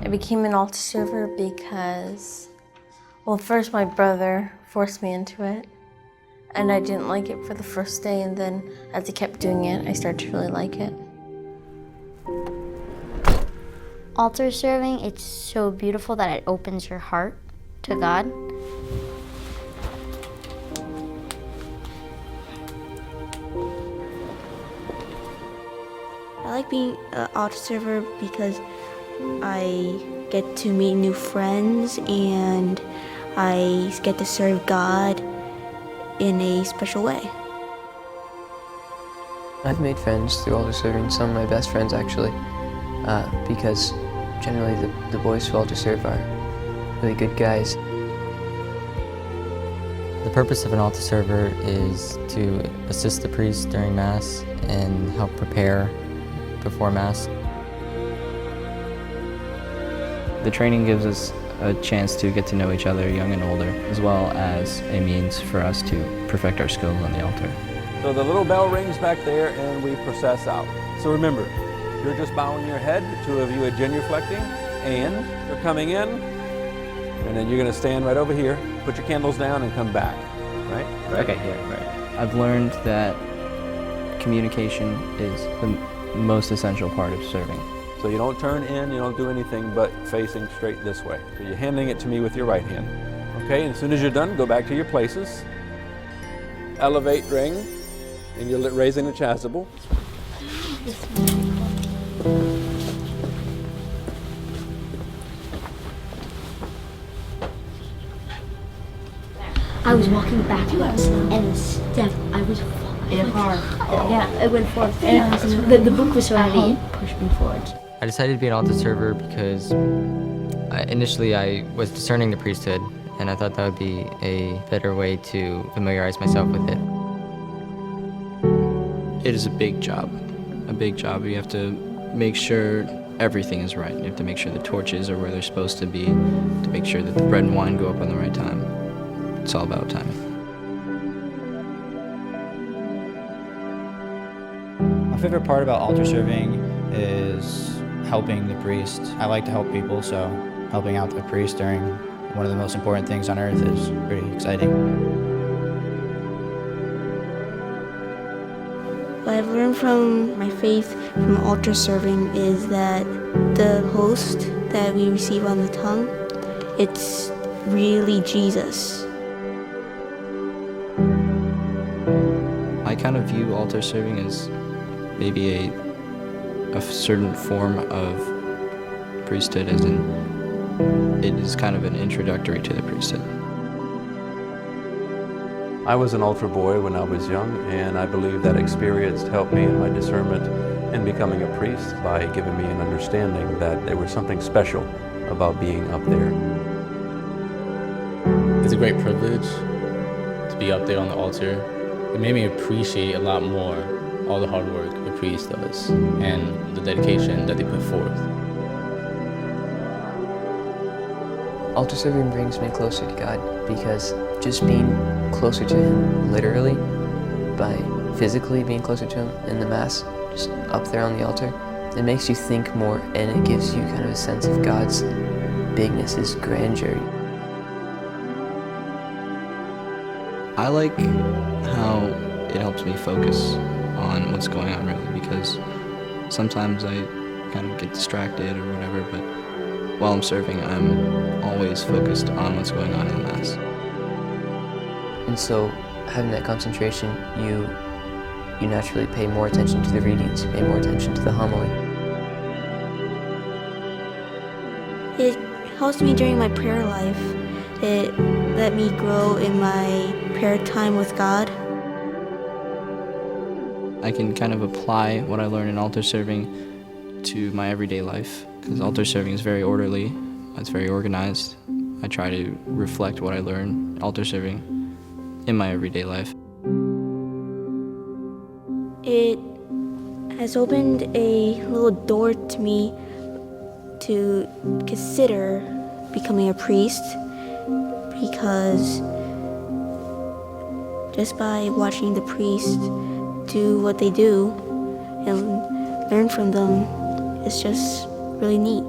I became an altar server because, well, first my brother forced me into it, and I didn't like it for the first day, and then as I kept doing it, I started to really like it. Altar serving, it's so beautiful that it opens your heart to God. I like being an altar server because I get to meet new friends and I get to serve God in a special way. I've made friends through altar serving, some of my best friends actually, because generally the boys who altar serve are really good guys. The purpose of an altar server is to assist the priest during Mass and help prepare before Mass. The training gives us a chance to get to know each other, young and older, as well as a means for us to perfect our skills on the altar. So the little bell rings back there and we process out. So remember, you're just bowing your head, the two of you are genuflecting, and you're coming in, and then you're going to stand right over here, put your candles down and come back, right? Okay, yeah, right. I've learned that communication is the most essential part of serving. So you don't turn in, you don't do anything but facing straight this way. So you're handing it to me with your right hand. Okay, and as soon as you're done, go back to your places. Elevate ring, and you're raising the chasuble. I was walking backwards and the step, I was falling hard. Yeah, it went forward. And the book was so heavy, it pushed me forward. I decided to be an altar server because initially I was discerning the priesthood, and I thought that would be a better way to familiarize myself with it. It is a big job. You have to make sure everything is right. You have to make sure the torches are where they're supposed to be, to make sure that the bread and wine go up on the right time. It's all about timing. My favorite part about altar serving is helping the priest. I like to help people, so helping out the priest during one of the most important things on earth is pretty exciting. What I've learned from my faith from altar serving is that the host that we receive on the tongue, it's really Jesus. I kind of view altar serving as maybe a certain form of priesthood, as in it is kind of an introductory to the priesthood. I was an altar boy when I was young, and I believe that experience helped me in my discernment in becoming a priest by giving me an understanding that there was something special about being up there. It's a great privilege to be up there on the altar. It made me appreciate a lot more all the hard work the priest does and the dedication that they put forth. Altar serving brings me closer to God because just being closer to Him, literally, by physically being closer to Him in the Mass, just up there on the altar, it makes you think more, and it gives you kind of a sense of God's bigness, His grandeur. I like how it helps me focus on what's going on, really, because sometimes I kind of get distracted or whatever, but while I'm serving, I'm always focused on what's going on in the Mass. And so, having that concentration, you naturally pay more attention to the readings, you pay more attention to the homily. It helps me during my prayer life. It let me grow in my prayer time with God. I can kind of apply what I learn in altar serving to my everyday life, because altar serving is very orderly, it's very organized. I try to reflect what I learn in altar serving in my everyday life. It has opened a little door to me to consider becoming a priest, because just by watching the priest do what they do and learn from them, it's just really neat.